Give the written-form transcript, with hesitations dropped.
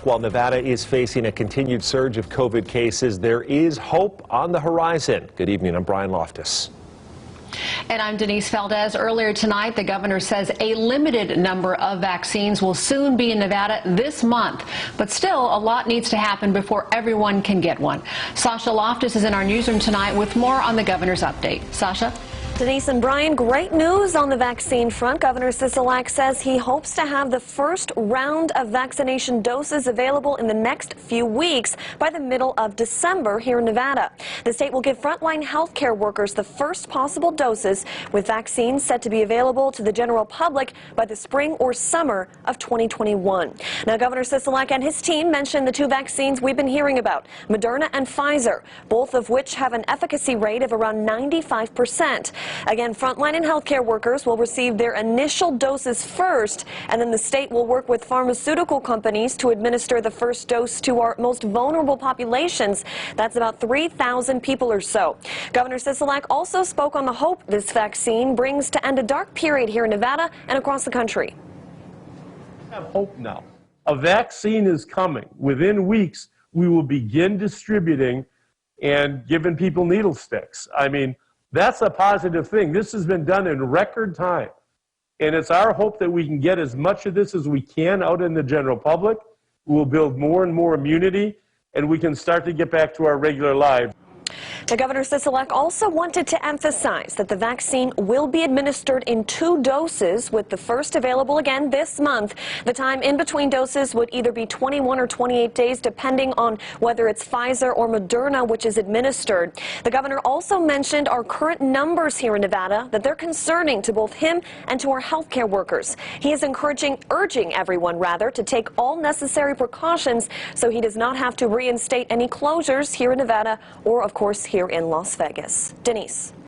While Nevada is facing a continued surge of COVID cases, there is hope on the horizon. Good evening, I'm Brian Loftus. And I'm Denise Valdez. Earlier tonight, the governor says a limited number of vaccines will soon be in Nevada this month. But still, a lot needs to happen before everyone can get one. Sasha Loftus is in our newsroom tonight with more on the governor's update. Sasha? Denise and Brian, great news on the vaccine front. Governor Sisolak says he hopes to have the first round of vaccination doses available in the next few weeks by the middle of December here in Nevada. The state will give frontline healthcare workers the first possible doses, with vaccines set to be available to the general public by the spring or summer of 2021. Now, Governor Sisolak and his team mentioned the two vaccines we've been hearing about, Moderna and Pfizer, both of which have an efficacy rate of around 95%. Again, frontline and healthcare workers will receive their initial doses first, and then the state will work with pharmaceutical companies to administer the first dose to our most vulnerable populations. That's about 3,000 people or so. Governor Sisolak also spoke on the hope this vaccine brings to end a dark period here in Nevada and across the country. I have hope now. A vaccine is coming. Within weeks, we will begin distributing and giving people needle sticks. I mean, that's a positive thing. This has been done in record time. And it's our hope that we can get as much of this as we can out in the general public. We'll build more and more immunity, and we can start to get back to our regular lives. The Governor Sisolak also wanted to emphasize that the vaccine will be administered in 2 doses, with the first available again this month. The time in between doses would either be 21 or 28 days, depending on whether it's Pfizer or Moderna which is administered. The governor also mentioned our current numbers here in Nevada, that they're concerning to both him and to our healthcare workers. He is urging everyone to take all necessary precautions so he does not have to reinstate any closures here in Nevada or, of course, here in Las Vegas. Denise.